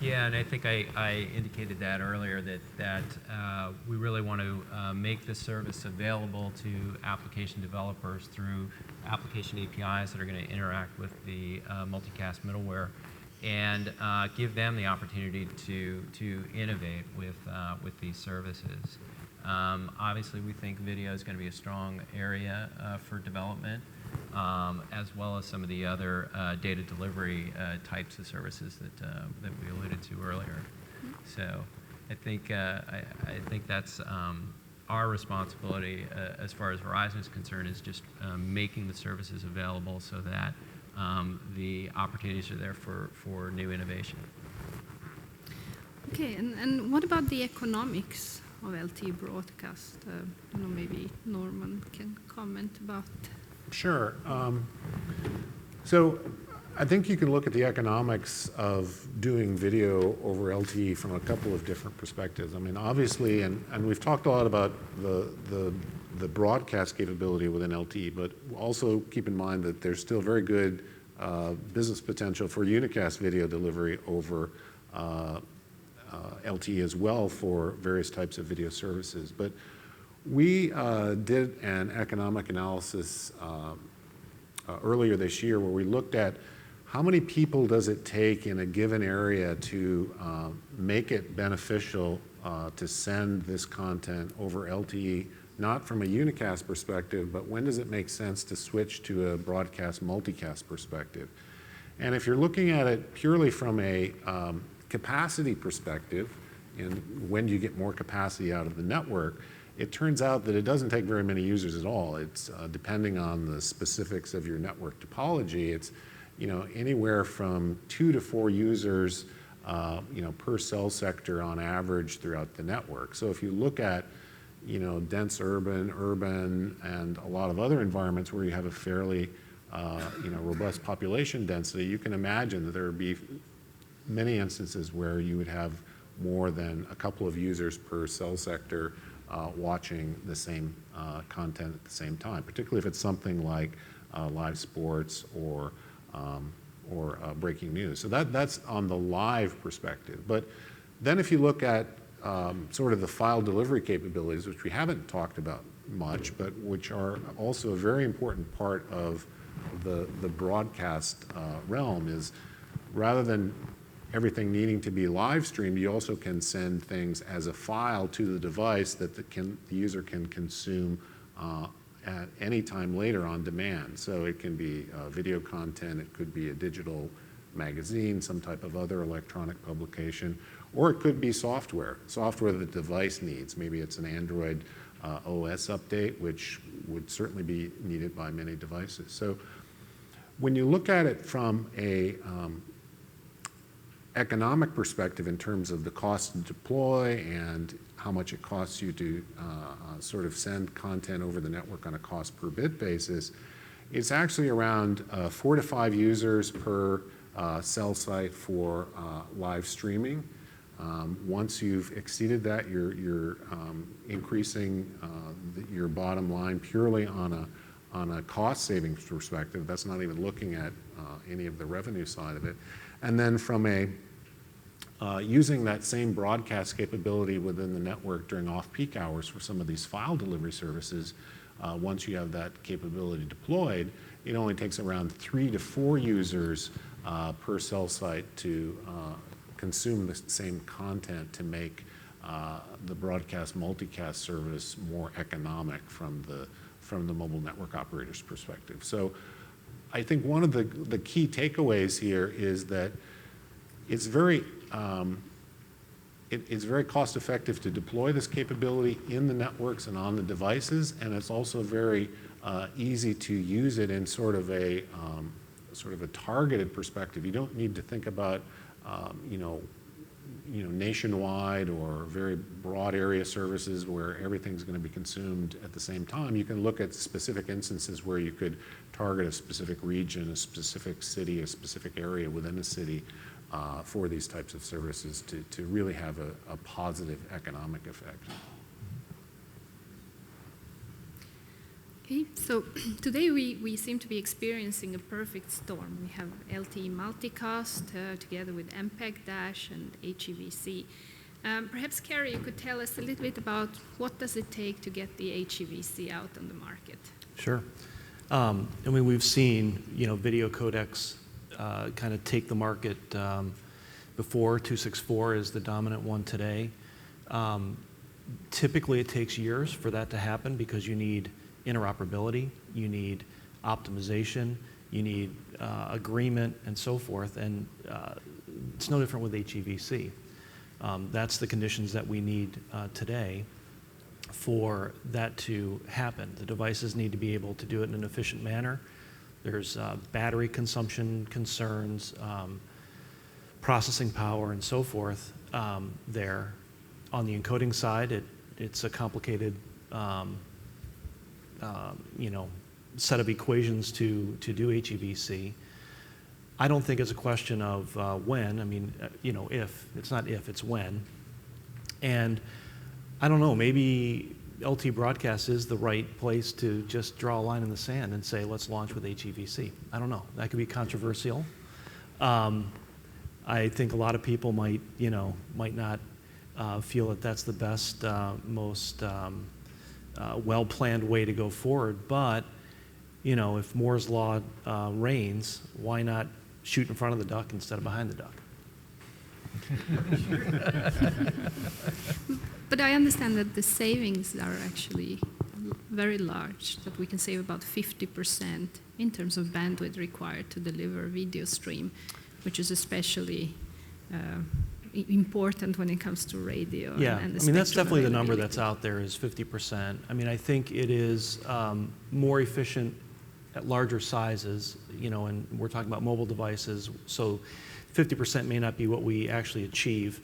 Yeah, and I think I indicated that earlier, that we really want to make this service available to application developers through application APIs that are going to interact with the multicast middleware, and give them the opportunity to innovate with these services. Obviously, we think video is going to be a strong area for development, as well as some of the other data delivery types of services that we alluded to earlier. So I think that's our responsibility as far as Verizon is concerned, is just making the services available so that the opportunities are there for new innovation. Okay, and what about the economics of LTE broadcast? Maybe Norman can comment about. Sure. So I think you can look at the economics of doing video over LTE from a couple of different perspectives. I mean, obviously, and we've talked a lot about the broadcast capability within LTE, but also keep in mind that there's still very good business potential for unicast video delivery over LTE as well for various types of video services. But we did an economic analysis earlier this year where we looked at how many people does it take in a given area to make it beneficial to send this content over LTE, not from a unicast perspective, but when does it make sense to switch to a broadcast multicast perspective. And if you're looking at it purely from a capacity perspective, and when do you get more capacity out of the network, it turns out that it doesn't take very many users at all. It's depending on the specifics of your network topology, it's anywhere from 2 to 4 users per cell sector on average throughout the network. So if you look at dense urban, and a lot of other environments where you have a fairly robust population density, you can imagine that there would be many instances where you would have more than a couple of users per cell sector watching the same content at the same time, particularly if it's something like live sports or breaking news. So that's on the live perspective. But then if you look at sort of the file delivery capabilities, which we haven't talked about much, but which are also a very important part of the broadcast realm, is rather than everything needing to be live streamed, you also can send things as a file to the device that the user can consume at any time later on demand. So it can be video content, it could be a digital magazine, some type of other electronic publication, or it could be software that the device needs. Maybe it's an Android OS update, which would certainly be needed by many devices. So when you look at it from a economic perspective in terms of the cost to deploy and how much it costs you to sort of send content over the network on a cost per bit basis, it's actually around 4 to 5 users per cell site for live streaming. Once you've exceeded that, you're increasing your bottom line purely on a cost savings perspective. That's not even looking at any of the revenue side of it. And then from using that same broadcast capability within the network during off-peak hours for some of these file delivery services, once you have that capability deployed, it only takes around 3 to 4 users per cell site to consume the same content to make the broadcast multicast service more economic from the mobile network operator's perspective. So I think one of the key takeaways here is that it's very cost effective to deploy this capability in the networks and on the devices, and it's also very easy to use it in sort of a targeted perspective. You don't need to think about nationwide or very broad area services where everything's going to be consumed at the same time. You can look at specific instances where you could target a specific region, a specific city, a specific area within a city for these types of services to really have a positive economic effect. Okay, so today we seem to be experiencing a perfect storm. We have LTE multicast together with MPEG-Dash and HEVC. Perhaps, Carrie, you could tell us a little bit about what does it take to get the HEVC out on the market? Sure. I mean, we've seen, video codecs kind of take the market before. 264 is the dominant one today. Typically, it takes years for that to happen because you need interoperability, you need optimization, you need agreement, and so forth. And it's no different with HEVC. That's the conditions that we need today for that to happen. The devices need to be able to do it in an efficient manner. There's battery consumption concerns, processing power, and so forth there. On the encoding side, it's a complicated set of equations to do HEVC. I don't think it's a question of when. I mean, if. It's not if, it's when. And I don't know, maybe LTE broadcast is the right place to just draw a line in the sand and say, let's launch with HEVC. I don't know. That could be controversial. I think a lot of people might not feel that that's the best, most well-planned way to go forward. But, if Moore's law reigns, why not shoot in front of the duck instead of behind the duck? But I understand that the savings are actually very large, that we can save about 50% in terms of bandwidth required to deliver a video stream, which is especially important when it comes to radio. Yeah, and I mean, that's definitely the number that's out there is 50%. I mean, I think it is more efficient at larger sizes, and we're talking about mobile devices, so 50% may not be what we actually achieve.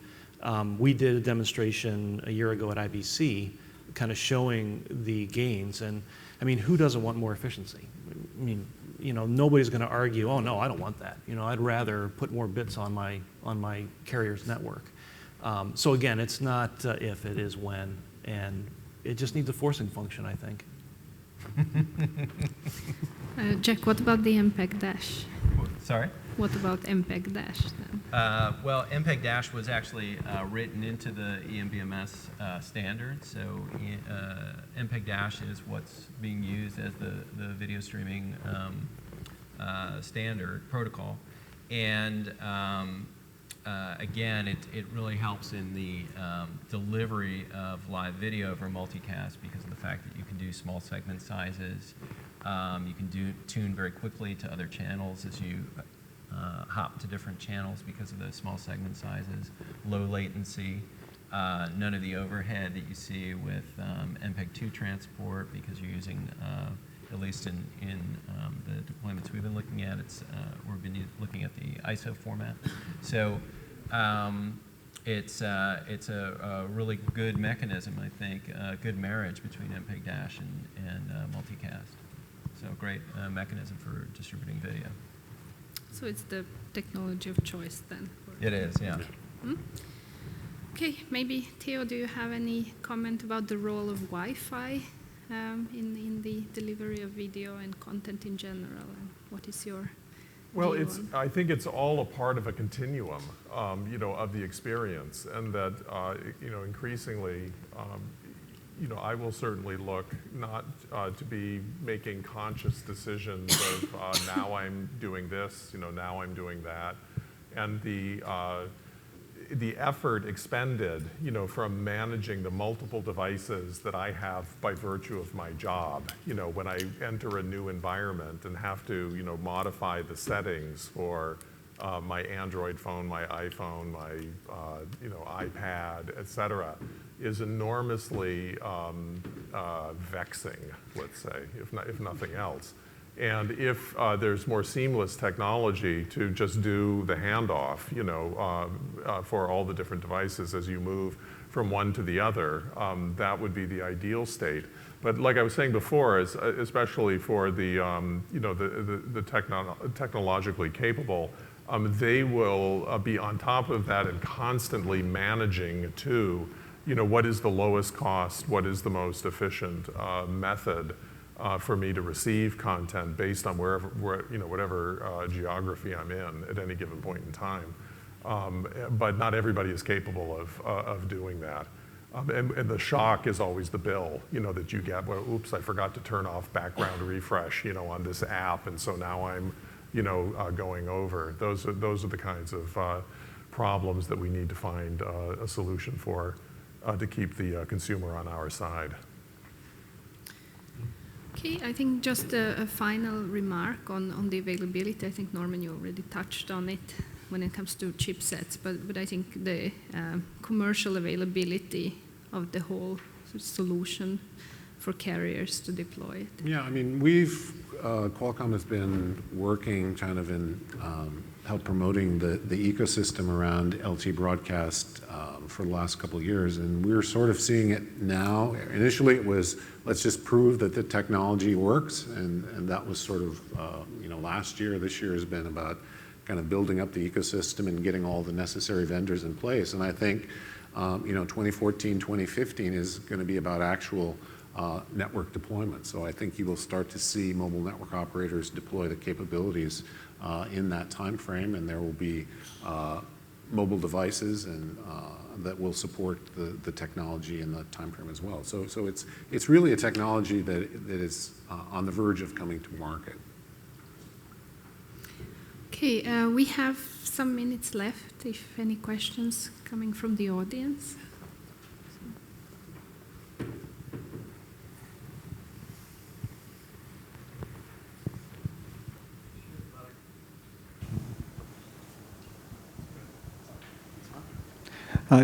We did a demonstration a year ago at IBC kind of showing the gains, and I mean, who doesn't want more efficiency? I mean, nobody's going to argue, oh no, I don't want that. I'd rather put more bits on my carrier's network. So again, it's not if, it is when, and it just needs a forcing function, I think. Jack, what about the MPEG-Dash? Sorry? What about MPEG-Dash then? Well, MPEG-Dash was actually written into the eMBMS standard. So MPEG-Dash is what's being used as the video streaming standard protocol. And again, it really helps in the delivery of live video over multicast because of the fact that you can do small segment sizes. You can tune very quickly to other channels as you hop to different channels because of those small segment sizes, low latency, none of the overhead that you see with MPEG-2 transport because you're using, at least in the deployments we've been looking at, we've been looking at the ISO format. So it's a really good mechanism, I think, a good marriage between MPEG-Dash and multicast. So great mechanism for distributing video. So it's the technology of choice then. It is, yeah. Okay, maybe Theo, do you have any comment about the role of Wi-Fi in the delivery of video and content in general? And what is your Well, view on? I think it's all a part of a continuum, of the experience, and that, increasingly, I will certainly look not to be making conscious decisions of now I'm doing this, now I'm doing that, and the effort expended, from managing the multiple devices that I have by virtue of my job, when I enter a new environment and have to, modify the settings for my Android phone, my iPhone, my, iPad, et cetera, is enormously vexing, let's say, if nothing else. And if there's more seamless technology to just do the handoff, for all the different devices as you move from one to the other, that would be the ideal state. But like I was saying before, especially for the technologically capable, they will be on top of that and constantly managing to, what is the lowest cost, what is the most efficient method for me to receive content based on whatever geography I'm in at any given point in time. But not everybody is capable of doing that. And the shock is always the bill, that you get, well, oops, I forgot to turn off background refresh, on this app, and so now I'm, going over. Those are the kinds of problems that we need to find a solution for to keep the consumer on our side. Okay, I think just a final remark on the availability. I think, Norman, you already touched on it when it comes to chipsets, but I think the commercial availability of the whole solution for carriers to deploy it. Yeah, I mean, Qualcomm has been working kind of in help promoting the ecosystem around LTE broadcast for the last couple of years, and we're sort of seeing it now. Initially it was, let's just prove that the technology works, and that was sort of, last year. This year has been about kind of building up the ecosystem and getting all the necessary vendors in place. And I think, 2014, 2015 is going to be about actual network deployment. So I think you will start to see mobile network operators deploy the capabilities in that time frame, and there will be mobile devices and that will support the technology in the time frame as well. So it's really a technology that is on the verge of coming to market. Okay, we have some minutes left if any questions coming from the audience.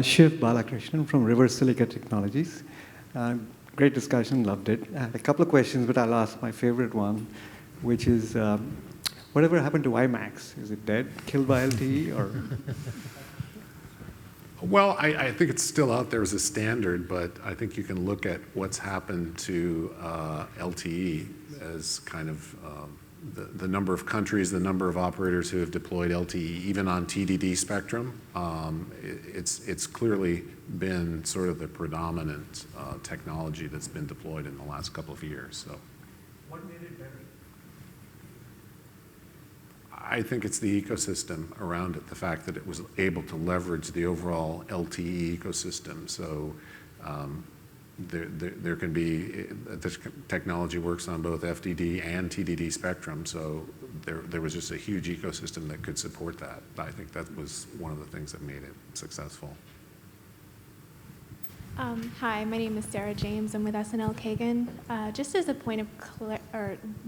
Shiv Balakrishnan from River Silica Technologies. Great discussion, loved it. I had a couple of questions, but I'll ask my favorite one, which is, whatever happened to IMAX? Is it dead, killed by LTE, or? Well, I think it's still out there as a standard, but I think you can look at what's happened to LTE as kind of the number of countries, the number of operators who have deployed LTE, even on TDD spectrum. It's clearly been sort of the predominant technology that's been deployed in the last couple of years. So, What made it better? I think it's the ecosystem around it, the fact that it was able to leverage the overall LTE ecosystem. So there can be, this technology works on both FDD and TDD spectrum, so there was just a huge ecosystem that could support that. I think that was one of the things that made it successful. Hi, my name is Sarah James. I'm with SNL Kagan. Just as a point of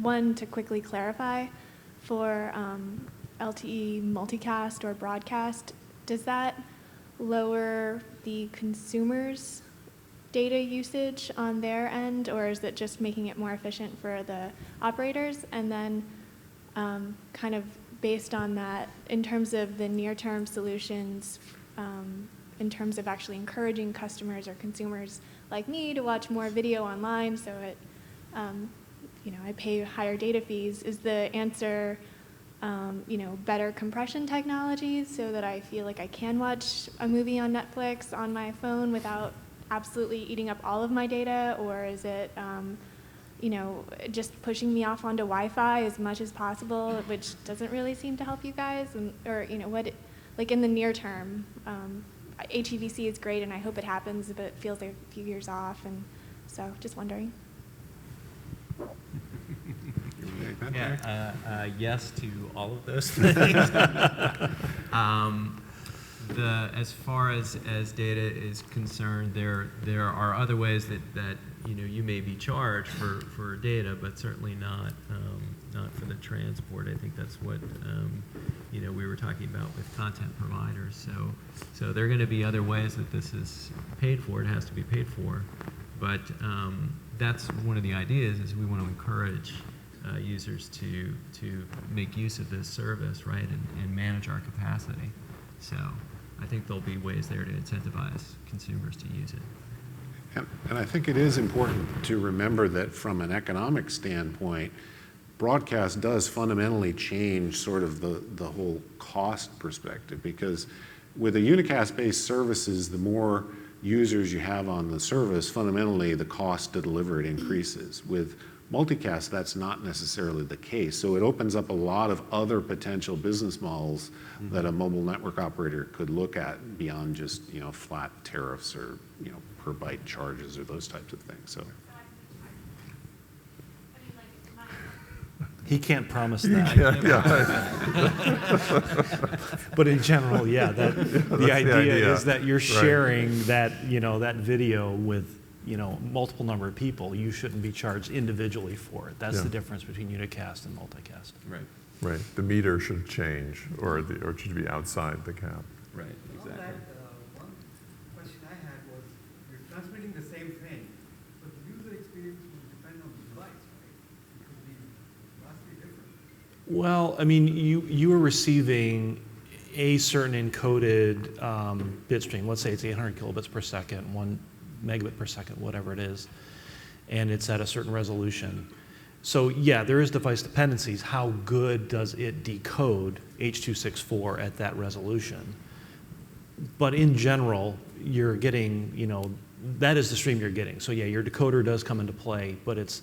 one to quickly clarify, for LTE multicast or broadcast, does that lower the consumer's data usage on their end, or is it just making it more efficient for the operators? And then kind of based on that, in terms of the near-term solutions, in terms of actually encouraging customers or consumers like me to watch more video online so it, I pay higher data fees, is the answer better compression technologies so that I feel like I can watch a movie on Netflix on my phone without absolutely eating up all of my data? Or is it, just pushing me off onto Wi-Fi as much as possible, which doesn't really seem to help you guys? Like in the near term, HEVC is great and I hope it happens, but it feels like a few years off, and so just wondering. Yeah, yes to all of those things. As far as data is concerned, there are other ways that you may be charged for data, but certainly not for the transport. I think that's what we were talking about with content providers. So there are going to be other ways that this is paid for. It has to be paid for, but that's one of the ideas. Is we want to encourage users to make use of this service, right, and manage our capacity. So I think there'll be ways there to incentivize consumers to use it. And I think it is important to remember that from an economic standpoint, broadcast does fundamentally change sort of the whole cost perspective, because with a unicast-based services, the more users you have on the service, fundamentally the cost to deliver it increases. With multicast, that's not necessarily the case. So it opens up a lot of other potential business models that a mobile network operator could look at beyond just flat tariffs or per byte charges or those types of things. So he can't promise that. But in general, yeah, the idea is that you're sharing that that video with multiple number of people. You shouldn't be charged individually for it. That's the difference between unicast and multicast. Right. Right. The meter should change, or it should be outside the cap. Right. Exactly. On that, one question I had was, you're transmitting the same thing, but the user experience will depend on the device, right? It could be vastly different. Well, I mean, you are receiving a certain encoded bit stream. Let's say it's 800 kilobits per second, 1 megabit per second, whatever it is, and it's at a certain resolution. So yeah, there is device dependencies. How good does it decode H.264 at that resolution? But in general, you're getting, that is the stream you're getting. So yeah, your decoder does come into play, but it's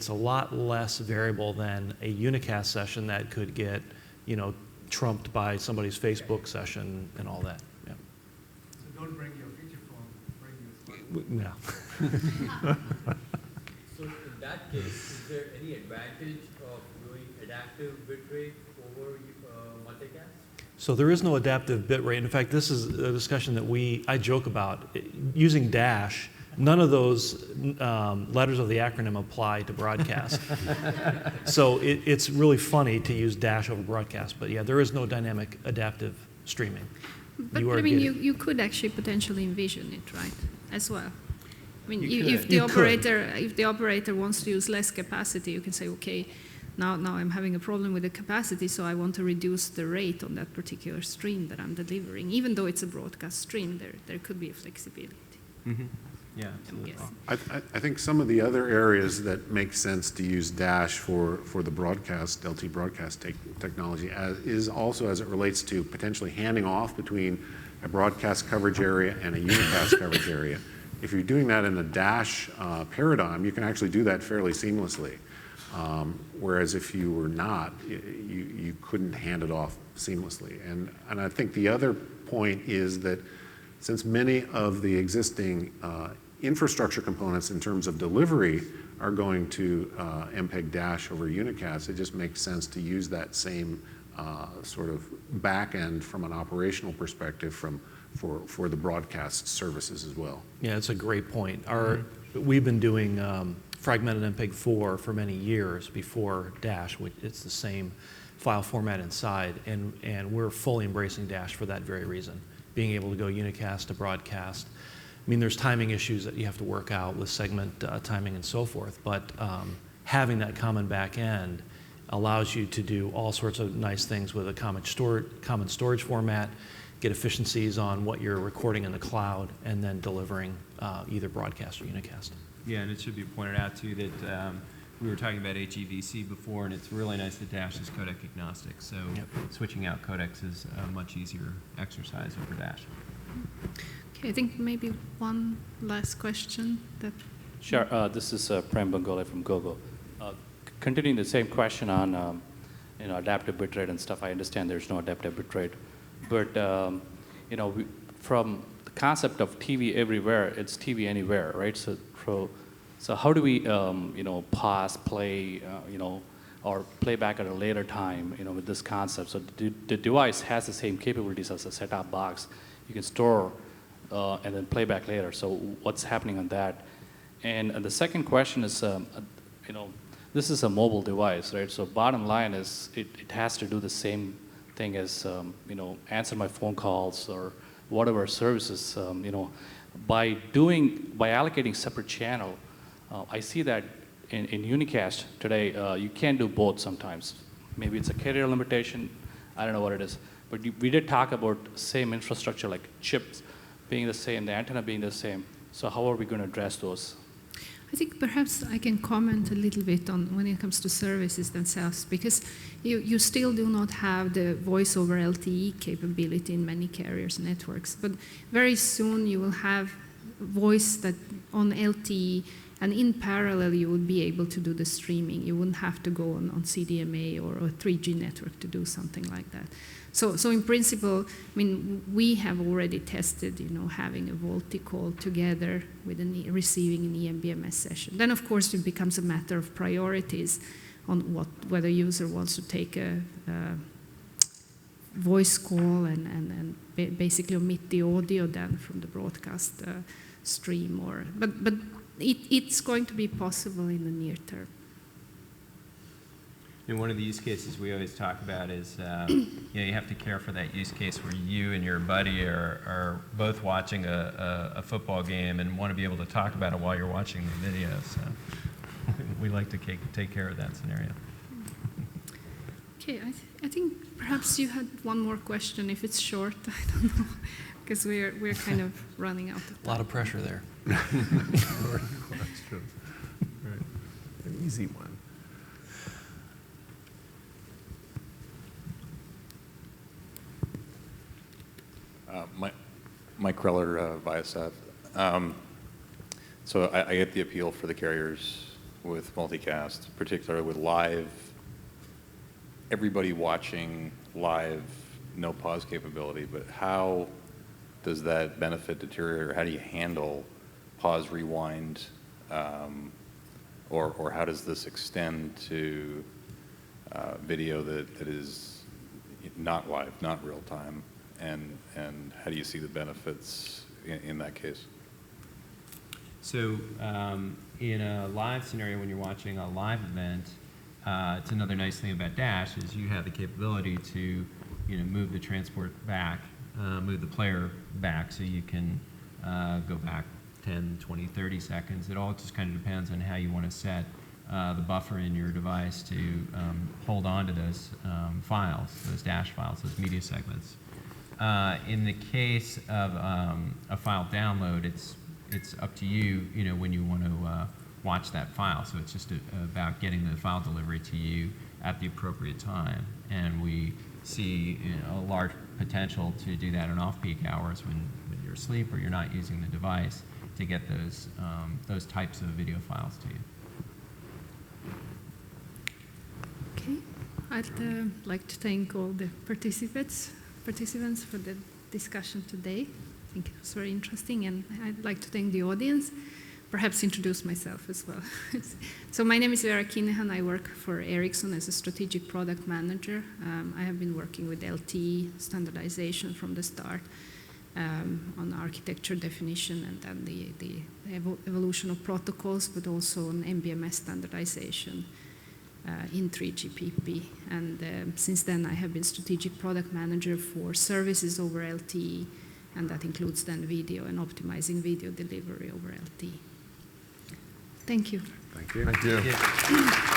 a lot less variable than a unicast session that could get, trumped by somebody's Facebook session and all that. Yeah. So don't bring your feature phone, bring your smartphone. No. So in that case, is there any advantage of doing adaptive bitrate over multicast? So there is no adaptive bit rate. In fact, this is a discussion that I joke about. Using dash, none of those letters of the acronym apply to broadcast. So it's really funny to use dash over broadcast. But yeah, there is no dynamic adaptive streaming. But you could actually potentially envision it, right, as well. I mean, if the operator wants to use less capacity, you can say, okay, now I'm having a problem with the capacity, so I want to reduce the rate on that particular stream that I'm delivering. Even though it's a broadcast stream, there could be a flexibility. Mm-hmm. Yeah, absolutely. I think some of the other areas that make sense to use dash for the broadcast, LTE broadcast technology is also as it relates to potentially handing off between a broadcast coverage area and a unicast coverage area. If you're doing that in a dash paradigm, you can actually do that fairly seamlessly. Whereas if you were not, you couldn't hand it off seamlessly. And I think the other point is that since many of the existing infrastructure components in terms of delivery are going to MPEG dash over unicast, it just makes sense to use that same sort of back end from an operational perspective for the broadcast services as well. Yeah, it's a great point. We've been doing fragmented MPEG-4 for many years before dash, which it's the same file format inside, and we're fully embracing dash for that very reason. Being able to go unicast to broadcast. I mean, there's timing issues that you have to work out with segment timing and so forth, but having that common back end allows you to do all sorts of nice things with a common storage format, get efficiencies on what you're recording in the cloud, and then delivering either broadcast or unicast. Yeah, and it should be pointed out too that we were talking about HEVC before, and it's really nice that Dash is codec agnostic. So switching out codecs is a much easier exercise over Dash. Okay, I think maybe one last question. Sure. This is Prem Bangole from Gogo. Continuing the same question on adaptive bitrate and stuff. I understand there's no adaptive bitrate, but from the concept of TV everywhere, it's TV anywhere, right? So how do we pause, play, or play back at a later time, with this concept? So the device has the same capabilities as a set-top box. You can store and then play back later. So what's happening on that? And the second question is, this is a mobile device, right? So bottom line is it has to do the same thing as, answer my phone calls or whatever services, by allocating separate channel. I see that in unicast today, you can't do both sometimes. Maybe it's a carrier limitation, I don't know what it is. But we did talk about same infrastructure, like chips being the same, the antenna being the same. So how are we going to address those? I think perhaps I can comment a little bit on when it comes to services themselves, because you still do not have the voice over LTE capability in many carriers' networks. But very soon you will have voice that on LTE, and in parallel you would be able to do the streaming. You wouldn't have to go on CDMA or a 3G network to do something like that. So in principle, I mean, we have already tested, having a VoLTE call together with receiving an eMBMS session. Then, of course, it becomes a matter of priorities on whether a user wants to take a voice call and basically omit the audio then from the broadcast stream. But it's going to be possible in the near term. And one of the use cases we always talk about is, you have to care for that use case where you and your buddy are both watching a football game and want to be able to talk about it while you're watching the video. So we like to take care of that scenario. Okay, I think perhaps you had one more question. If it's short, I don't know, because we're kind of running out of time. A lot of pressure there. Short question. Right. An easy one. Mike Kreller, Viasat. So I get the appeal for the carriers with multicast, particularly with live, everybody watching live, no pause capability, but how does that benefit deteriorate, or how do you handle pause, rewind, or how does this extend to video that is not live, not real time? And how do you see the benefits in that case? So in a live scenario, when you're watching a live event, it's another nice thing about Dash is you have the capability to move the transport back, move the player back, so you can go back 10, 20, 30 seconds. It all just kind of depends on how you want to set the buffer in your device to hold on to those files, those Dash files, those media segments. In the case of a file download, it's up to you, when you want to watch that file. So it's just about getting the file delivery to you at the appropriate time. And we see a large potential to do that in off-peak hours when you're asleep or you're not using the device to get those types of video files to you. Okay, I'd like to thank all the participants for the discussion today. I think it was very interesting, and I'd like to thank the audience. Perhaps introduce myself as well. So my name is Vera Kinehan. I work for Ericsson as a strategic product manager. I have been working with LTE standardization from the start on architecture definition and then the evolution of protocols, but also on MBMS standardization in 3GPP. And since then, I have been strategic product manager for services over LTE, and that includes then video and optimizing video delivery over LTE. Thank you. Thank you. Thank you. Yeah.